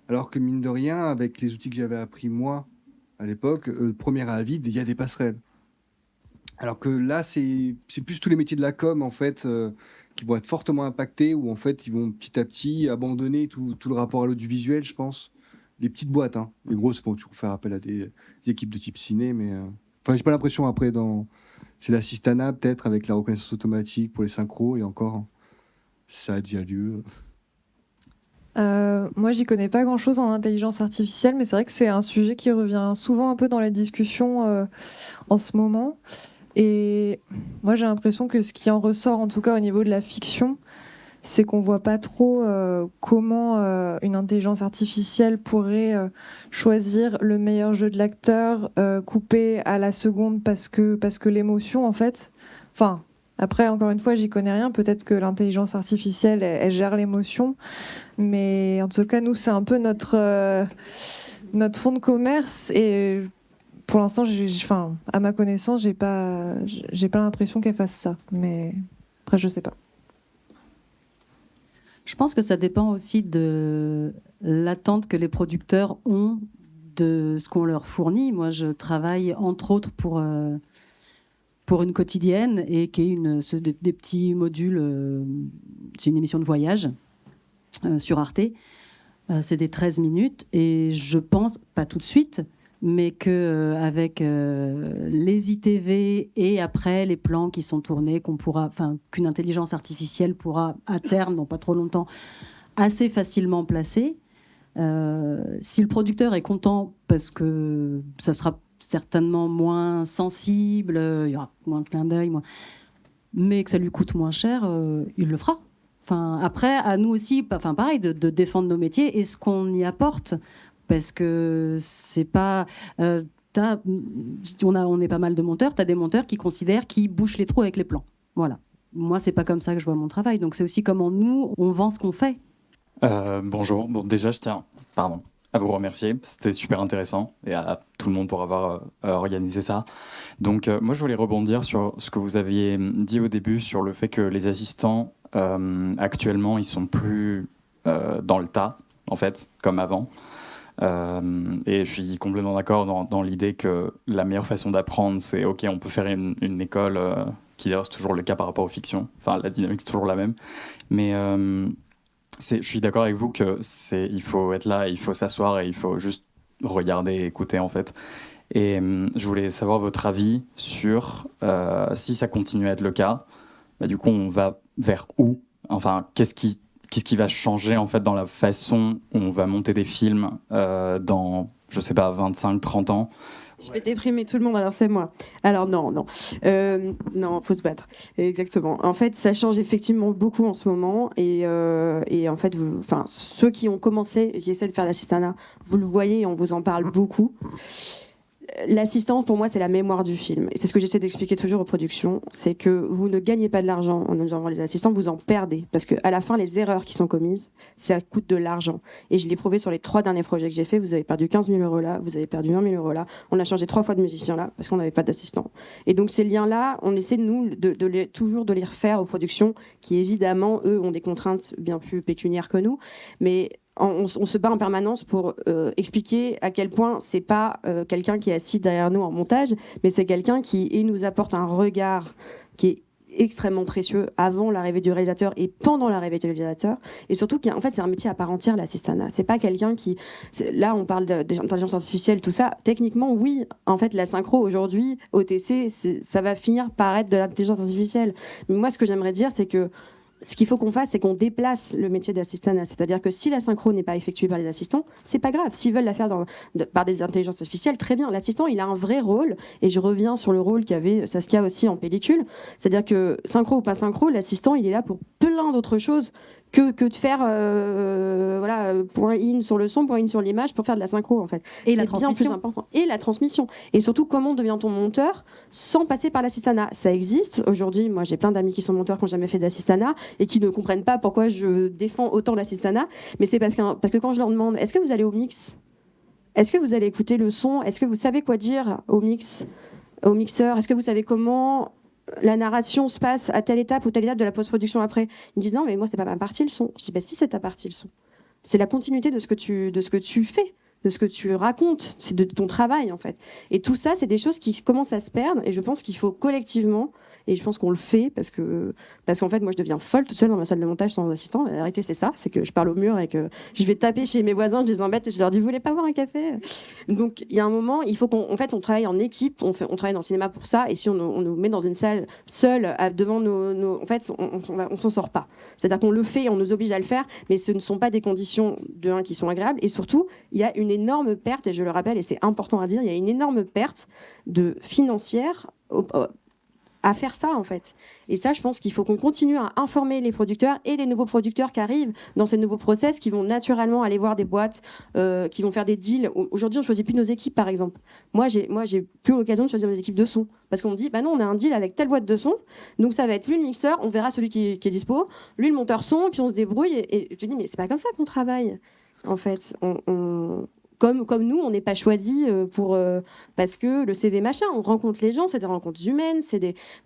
Alors que mine de rien, avec les outils que j'avais appris moi à l'époque, première à Avid, il y a des passerelles. Alors que là, c'est plus tous les métiers de la com, en fait, qui vont être fortement impactés, où en fait, ils vont petit à petit abandonner tout le rapport à l'audiovisuel, je pense. Les petites boîtes, hein. Les grosses vont toujours faire appel à des équipes de type ciné, mais... Enfin, j'ai pas l'impression, après, c'est l'assistanat, peut-être, avec la reconnaissance automatique pour les synchros, et encore, ça a déjà lieu. Moi, j'y connais pas grand-chose en intelligence artificielle, mais c'est vrai que c'est un sujet qui revient souvent un peu dans les discussions en ce moment. Et moi, j'ai l'impression que ce qui en ressort, en tout cas au niveau de la fiction, c'est qu'on voit pas trop comment une intelligence artificielle pourrait choisir le meilleur jeu de l'acteur, coupé à la seconde parce que l'émotion, en fait... Enfin, après, encore une fois, j'y connais rien. Peut-être que l'intelligence artificielle, elle gère l'émotion. Mais en tout cas, nous, c'est un peu notre fond de commerce. Et pour l'instant, à ma connaissance, j'ai pas l'impression qu'elle fasse ça. Mais après, je sais pas. Je pense que ça dépend aussi de l'attente que les producteurs ont de ce qu'on leur fournit. Moi, je travaille entre autres pour une quotidienne et qui est des petits modules. C'est une émission de voyage sur Arte. C'est des 13 minutes et je pense, pas tout de suite, mais qu'avec les ITV et après les plans qui sont tournés, qu'une intelligence artificielle pourra à terme, dans pas trop longtemps, assez facilement placer. Si le producteur est content parce que ça sera certainement moins sensible, il y aura moins de clin d'œil, mais que ça lui coûte moins cher, il le fera. Enfin, après, à nous aussi, pareil, de défendre nos métiers et ce qu'on y apporte. Parce que c'est pas... on est pas mal de monteurs, tu as des monteurs qui considèrent qu'ils bouchent les trous avec les plans. Voilà. Moi, c'est pas comme ça que je vois mon travail. Donc c'est aussi comment nous, on vend ce qu'on fait. Bonjour. Bon, déjà, je tiens à vous remercier. C'était super intéressant et à tout le monde pour avoir organisé ça. Donc moi, je voulais rebondir sur ce que vous aviez dit au début sur le fait que les assistants, actuellement, ils sont plus dans le tas, en fait, comme avant. Et je suis complètement d'accord dans l'idée que la meilleure façon d'apprendre, c'est OK, on peut faire une école qui d'ailleurs c'est toujours le cas par rapport aux fictions. Enfin, la dynamique c'est toujours la même. Mais je suis d'accord avec vous que il faut être là, il faut s'asseoir et il faut juste regarder et écouter en fait. Et je voulais savoir votre avis sur si ça continue à être le cas, bah, du coup on va vers où? Enfin, qu'est-ce qui va changer en fait dans la façon où on va monter des films dans, je sais pas, 25-30 ans, Je vais déprimer tout le monde, alors c'est moi. Alors non, faut se battre. Exactement. En fait, ça change effectivement beaucoup en ce moment. Et en fait, ceux qui ont commencé et qui essaient de faire l'assistanat, vous le voyez, on vous en parle beaucoup. L'assistance, pour moi, c'est la mémoire du film. Et c'est ce que j'essaie d'expliquer toujours aux productions, c'est que vous ne gagnez pas de l'argent en nous envoyant les assistants, vous en perdez. Parce qu'à la fin, les erreurs qui sont commises, ça coûte de l'argent. Et je l'ai prouvé sur les 3 derniers projets que j'ai faits. Vous avez perdu 15 000 € là, vous avez perdu 20 000 € là. On a changé 3 fois de musicien là, parce qu'on n'avait pas d'assistant. Et donc ces liens-là, on essaie, nous, toujours de les refaire aux productions, qui évidemment, eux, ont des contraintes bien plus pécuniaires que nous. Mais on se bat en permanence pour expliquer à quel point c'est pas quelqu'un qui est assis derrière nous en montage, mais c'est quelqu'un qui nous apporte un regard qui est extrêmement précieux avant l'arrivée du réalisateur et pendant l'arrivée du réalisateur, et surtout en fait c'est un métier à part entière, l'assistanat. C'est pas quelqu'un qui, là on parle d'intelligence artificielle, tout ça, techniquement oui, en fait la synchro aujourd'hui OTC ça va finir par être de l'intelligence artificielle, mais moi ce que j'aimerais dire c'est que ce qu'il faut qu'on fasse, c'est qu'on déplace le métier d'assistanat. C'est-à-dire que si la synchro n'est pas effectuée par les assistants, c'est pas grave. S'ils veulent la faire par des intelligences artificielles, très bien. L'assistant, il a un vrai rôle. Et je reviens sur le rôle qu'avait Saskia aussi en pellicule. C'est-à-dire que synchro ou pas synchro, l'assistant, il est là pour plein d'autres choses que de faire point in sur le son, point in sur l'image pour faire de la synchro en fait. Et la transmission. C'est bien plus important. Et la transmission. Et surtout, comment devient-on monteur sans passer par l'assistanat? Ça existe. Aujourd'hui, moi j'ai plein d'amis qui sont monteurs qui n'ont jamais fait d'assistanat et qui ne comprennent pas pourquoi je défends autant l'assistanat. Mais c'est parce que quand je leur demande, est-ce que vous allez au mix? Est-ce que vous allez écouter le son? Est-ce que vous savez quoi dire au mixeur? Est-ce que vous savez comment la narration se passe à telle étape ou telle étape de la post-production après? Ils me disent non, mais moi c'est pas ma partie le son. Je dis bah si, c'est ta partie le son. C'est la continuité de ce que tu fais, de ce que tu racontes, c'est de ton travail en fait. Et tout ça, c'est des choses qui commencent à se perdre, et je pense qu'il faut collectivement, et je pense qu'on le fait parce qu'en fait moi je deviens folle toute seule dans ma salle de montage sans assistant. La vérité c'est ça, c'est que je parle au mur et que je vais taper chez mes voisins, je les embête et je leur dis vous voulez pas boire un café? Donc il y a un moment, il faut qu'on travaille en équipe, on travaille dans le cinéma pour ça, et si on nous met dans une salle seule devant nos en fait on s'en sort pas. C'est-à-dire qu'on le fait et on nous oblige à le faire, mais ce ne sont pas des conditions qui sont agréables, et surtout il y a une énorme perte, et je le rappelle et c'est important à dire, il y a une énorme perte financière à faire ça en fait. Et ça, je pense qu'il faut qu'on continue à informer les producteurs et les nouveaux producteurs qui arrivent dans ces nouveaux process, qui vont naturellement aller voir des boîtes, qui vont faire des deals. Aujourd'hui, on choisit plus nos équipes, par exemple. Moi, j'ai plus l'occasion de choisir mes équipes de son, parce qu'on me dit, bah non, on a un deal avec telle boîte de son, donc ça va être lui le mixeur, on verra celui qui est dispo, lui le monteur son, puis on se débrouille. Et je dis, mais c'est pas comme ça qu'on travaille. En fait, comme nous, on n'est pas choisi parce que le CV machin, on rencontre les gens, c'est des rencontres humaines,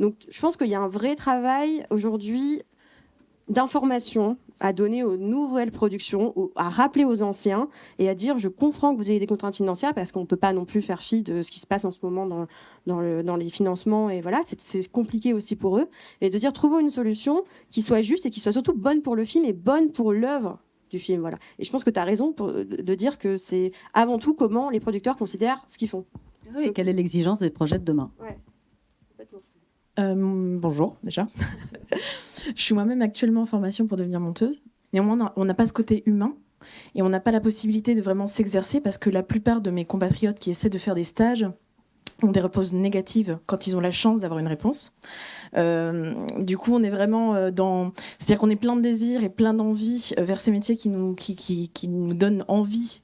donc je pense qu'il y a un vrai travail aujourd'hui d'information à donner aux nouvelles productions, à rappeler aux anciens et à dire je comprends que vous ayez des contraintes financières parce qu'on ne peut pas non plus faire fi de ce qui se passe en ce moment dans les financements, et voilà, c'est compliqué aussi pour eux, et de dire trouvons une solution qui soit juste et qui soit surtout bonne pour le film et bonne pour l'œuvre du film, voilà. Et je pense que tu as raison de dire que c'est avant tout comment les producteurs considèrent ce qu'ils font. Oui, et quelle est l'exigence des projets de demain? Ouais. Bonjour, déjà. Je suis moi-même actuellement en formation pour devenir monteuse. Néanmoins, on n'a pas ce côté humain et on n'a pas la possibilité de vraiment s'exercer parce que la plupart de mes compatriotes qui essaient de faire des stages ont des réponses négatives quand ils ont la chance d'avoir une réponse. Du coup, on est vraiment c'est-à-dire qu'on est plein de désirs et plein d'envie vers ces métiers qui nous donnent envie,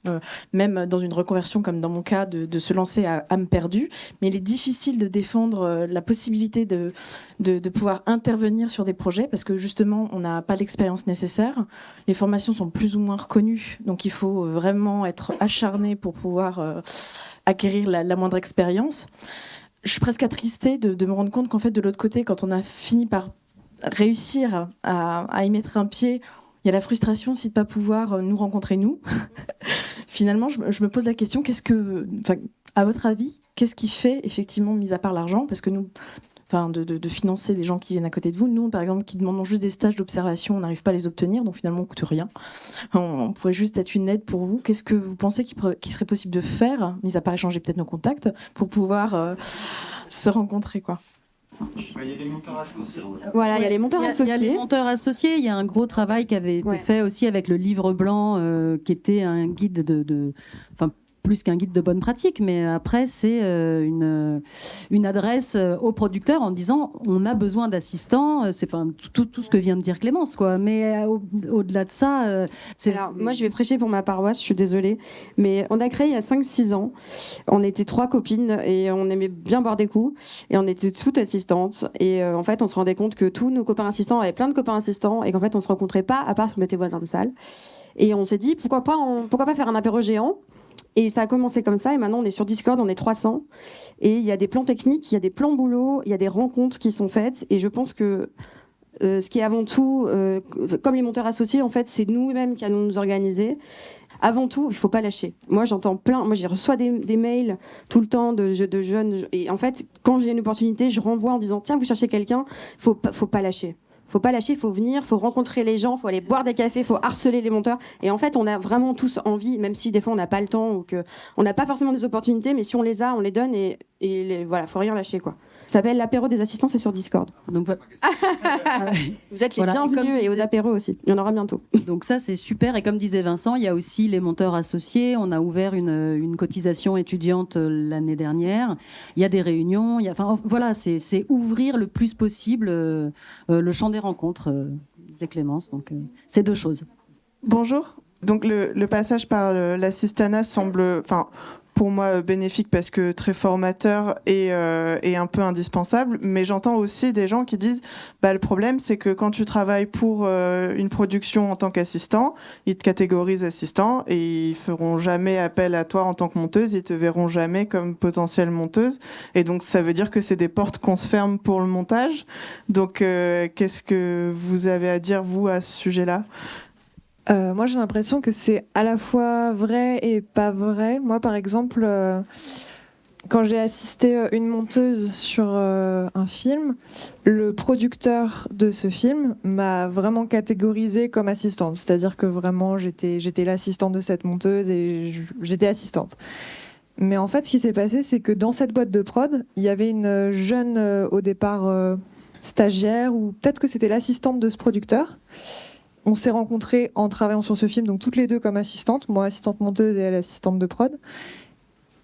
même dans une reconversion comme dans mon cas, de se lancer à âme perdue. Mais il est difficile de défendre la possibilité de pouvoir intervenir sur des projets parce que justement, on n'a pas l'expérience nécessaire. Les formations sont plus ou moins reconnues, donc il faut vraiment être acharné pour pouvoir acquérir la moindre expérience. Je suis presque attristée de me rendre compte qu'en fait, de l'autre côté, quand on a fini par réussir à y mettre un pied, il y a la frustration aussi de ne pas pouvoir nous rencontrer, nous. Finalement, je me pose la question, à votre avis, qu'est-ce qui fait, effectivement, mis à part l'argent, parce que nous, de financer des gens qui viennent à côté de vous. Nous, par exemple, qui demandons juste des stages d'observation, on n'arrive pas à les obtenir, donc finalement, on ne coûte rien. On pourrait juste être une aide pour vous. Qu'est-ce que vous pensez qu'il serait possible de faire, mis à part échanger peut-être nos contacts, pour pouvoir se rencontrer, quoi? Il y a les monteurs associés. Voilà, il y a les monteurs associés. Il y a les monteurs associés. Il y a un gros travail qui avait été fait aussi avec le livre blanc, qui était un guide plus qu'un guide de bonne pratique, mais après c'est une adresse aux producteurs en disant on a besoin d'assistants, c'est tout ce que vient de dire Clémence, quoi. Mais au-delà de ça, c'est... Alors, moi je vais prêcher pour ma paroisse, je suis désolée, mais on a créé il y a 5-6 ans, on était 3 copines et on aimait bien boire des coups et on était toutes assistantes et en fait on se rendait compte que tous nos copains assistants avaient plein de copains assistants et qu'en fait on se rencontrait pas à part si on était voisins de salle. Et on s'est dit, pourquoi pas faire un apéro géant ? Et ça a commencé comme ça. Et maintenant, on est sur Discord, on est 300. Et il y a des plans techniques, il y a des plans boulot, il y a des rencontres qui sont faites. Et je pense que ce qui est avant tout, comme les monteurs associés, en fait, c'est nous-mêmes qui allons nous organiser. Avant tout, il faut pas lâcher. Moi, j'entends plein. Moi, j'ai reçois des mails tout le temps de jeunes. Et en fait, quand j'ai une opportunité, je renvoie en disant, tiens, vous cherchez quelqu'un, faut pas lâcher. Faut pas lâcher, faut venir, faut rencontrer les gens, faut aller boire des cafés, faut harceler les monteurs. Et en fait, on a vraiment tous envie, même si des fois on n'a pas le temps ou que on n'a pas forcément des opportunités, mais si on les a, on les donne et voilà, faut rien lâcher, quoi. Ça s'appelle l'apéro des assistants, c'est sur Discord. Donc voilà. Vous êtes les bienvenus et aux apéros aussi. Il y en aura bientôt. Donc ça, c'est super. Et comme disait Vincent, il y a aussi les monteurs associés. On a ouvert une cotisation étudiante l'année dernière. Il y a des réunions. Voilà, c'est ouvrir le plus possible le champ des rencontres, disait Clémence. Donc c'est 2 choses. Bonjour. Donc le passage par l'assistanat semble... pour moi bénéfique parce que très formateur et un peu indispensable, mais j'entends aussi des gens qui disent le problème c'est que quand tu travailles pour une production en tant qu'assistant, ils te catégorisent assistant et ils feront jamais appel à toi en tant que monteuse, ils te verront jamais comme potentielle monteuse et donc ça veut dire que c'est des portes qu'on se ferme pour le montage. Donc qu'est-ce que vous avez à dire vous à ce sujet-là ? Moi, j'ai l'impression que c'est à la fois vrai et pas vrai. Moi, par exemple, quand j'ai assisté une monteuse sur un film, le producteur de ce film m'a vraiment catégorisée comme assistante. C'est-à-dire que vraiment, j'étais l'assistante de cette monteuse et j'étais assistante. Mais en fait, ce qui s'est passé, c'est que dans cette boîte de prod, il y avait une jeune, au départ, stagiaire, ou peut-être que c'était l'assistante de ce producteur. On s'est rencontrés en travaillant sur ce film, donc toutes les deux comme assistantes, moi assistante monteuse et elle assistante de prod.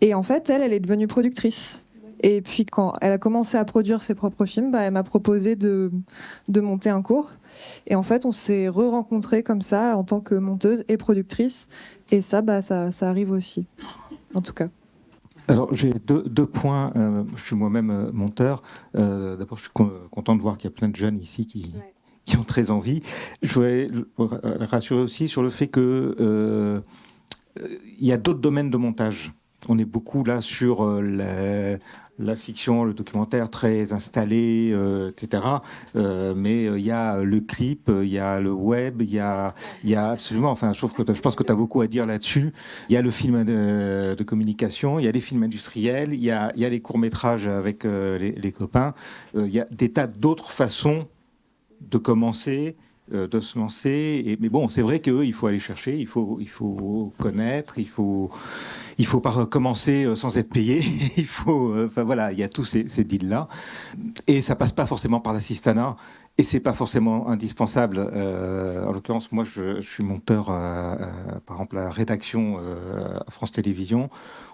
Et en fait, elle est devenue productrice. Et puis quand elle a commencé à produire ses propres films, elle m'a proposé de monter un cours. Et en fait, on s'est re-rencontrés comme ça en tant que monteuse et productrice. Et ça arrive aussi, en tout cas. Alors j'ai deux points. Je suis moi-même monteur. D'abord, je suis content de voir qu'il y a plein de jeunes ici qui ont très envie. Je voudrais rassurer aussi sur le fait que il y a d'autres domaines de montage. On est beaucoup là sur la fiction, le documentaire très installé, etc. Mais il y a le clip, il y a le web, il y a absolument... Enfin, je pense que tu as beaucoup à dire là-dessus. Il y a le film de communication, il y a les films industriels, il y a les courts-métrages avec les copains. Il y a des tas d'autres façons de commencer, de se lancer. Mais bon, c'est vrai qu'il faut aller chercher, il faut connaître, il faut pas commencer sans être payé. Il faut, voilà, il y a tous ces deals-là. Et ça passe pas forcément par l'assistanat. Et c'est pas forcément indispensable. En l'occurrence, moi, je suis monteur, par exemple, à la rédaction à France Télévisions.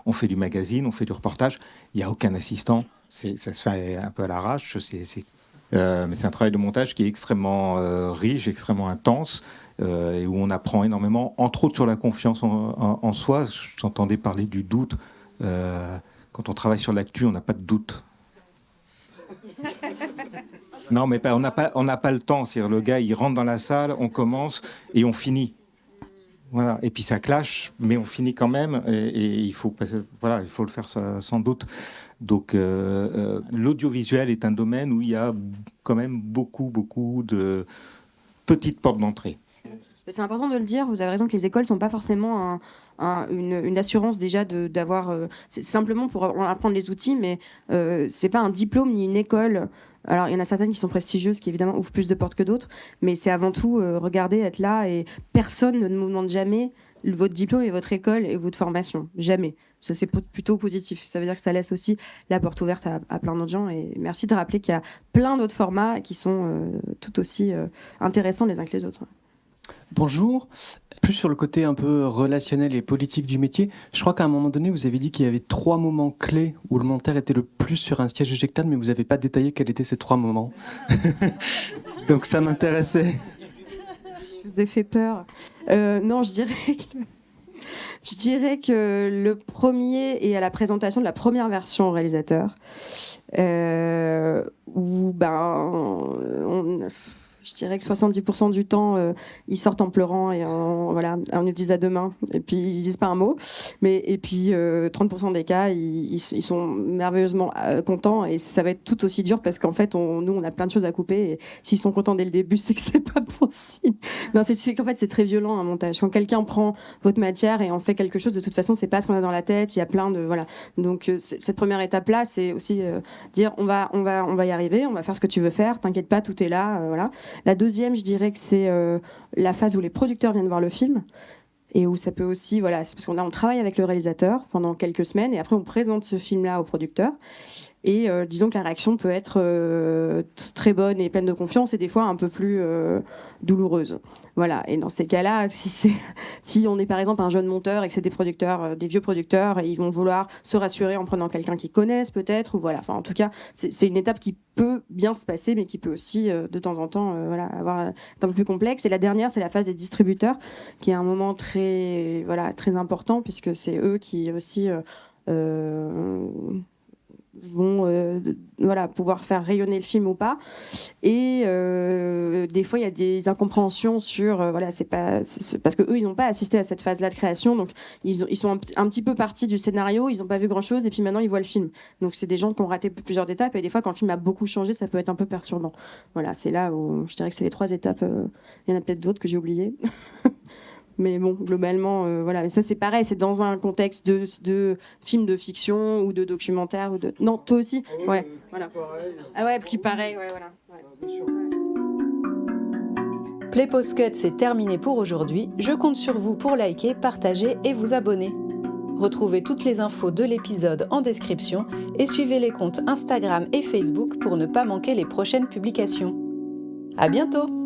On fait du magazine, on fait du reportage. Il n'y a aucun assistant. Ça se fait un peu à l'arrache. Mais c'est un travail de montage qui est extrêmement riche, extrêmement intense, et où on apprend énormément, entre autres sur la confiance en soi. J'entendais parler du doute. Quand on travaille sur l'actu, on n'a pas de doute. Non, mais on n'a pas le temps. C'est-à-dire, le gars, il rentre dans la salle, on commence et on finit. Voilà. Et puis ça clash, mais on finit quand même. Et il faut le faire sans doute. Donc l'audiovisuel est un domaine où il y a quand même beaucoup de petites portes d'entrée. C'est important de le dire, vous avez raison que les écoles ne sont pas forcément une assurance déjà d'avoir... c'est simplement pour apprendre les outils, mais c'est pas un diplôme ni une école. Alors il y en a certaines qui sont prestigieuses, qui évidemment ouvrent plus de portes que d'autres, mais c'est avant tout regarder, être là, et personne ne nous demande jamais votre diplôme et votre école et votre formation. Jamais. Ça, c'est plutôt positif. Ça veut dire que ça laisse aussi la porte ouverte à plein d'autres gens. Et merci de rappeler qu'il y a plein d'autres formats qui sont tout aussi intéressants les uns que les autres. Bonjour. Plus sur le côté un peu relationnel et politique du métier, je crois qu'à un moment donné, vous avez dit qu'il y avait 3 moments clés où le monteur était le plus sur un siège éjectable, mais vous n'avez pas détaillé quels étaient ces 3 moments. Donc ça m'intéressait. Je vous ai fait peur. Non, je dirais que le premier est à la présentation de la première version au réalisateur, où je dirais que 70% du temps, ils sortent en pleurant et en nous disent à demain. Et puis, ils disent pas un mot. Et puis, 30% des cas, ils sont merveilleusement contents. Et ça va être tout aussi dur parce qu'en fait, nous, on a plein de choses à couper. Et s'ils sont contents dès le début, c'est que c'est pas possible. Non, c'est qu'en fait, c'est très violent, un montage. Quand quelqu'un prend votre matière et en fait quelque chose, de toute façon, c'est pas ce qu'on a dans la tête. Il y a plein de... Voilà. Donc, cette première étape-là, c'est aussi dire, on va y arriver, on va faire ce que tu veux faire. T'inquiète pas, tout est là. Voilà. La deuxième, je dirais que c'est la phase où les producteurs viennent voir le film et où ça peut aussi, c'est parce qu'on travaille avec le réalisateur pendant quelques semaines et après on présente ce film-là au producteur et disons que la réaction peut être très bonne et pleine de confiance et des fois un peu plus douloureuse. Voilà. Et dans ces cas-là, si on est par exemple un jeune monteur et que c'est des producteurs, des vieux producteurs, ils vont vouloir se rassurer en prenant quelqu'un qu'ils connaissent peut-être, ou voilà. Enfin, en tout cas, c'est une étape qui peut bien se passer, mais qui peut aussi de temps en temps avoir un peu plus complexe. Et la dernière, c'est la phase des distributeurs, qui est un moment très important puisque c'est eux qui aussi vont pouvoir faire rayonner le film ou pas et des fois il y a des incompréhensions sur c'est parce que eux ils n'ont pas assisté à cette phase là de création, donc ils sont un petit peu partis du scénario, ils n'ont pas vu grand chose et puis maintenant ils voient le film, donc c'est des gens qui ont raté plusieurs étapes et des fois quand le film a beaucoup changé ça peut être un peu perturbant. Voilà, c'est là où je dirais que c'est les 3 étapes. Il y en a peut-être d'autres que j'ai oubliées. Mais bon, globalement, Mais ça, c'est pareil, c'est dans un contexte de film de fiction ou de documentaire ou de... Non, toi aussi. Ouais, voilà. Ah ouais, puis pareil, ouais, voilà. Play Pause Cut, c'est terminé pour aujourd'hui. Je compte sur vous pour liker, partager et vous abonner. Retrouvez toutes les infos de l'épisode en description et suivez les comptes Instagram et Facebook pour ne pas manquer les prochaines publications. À bientôt!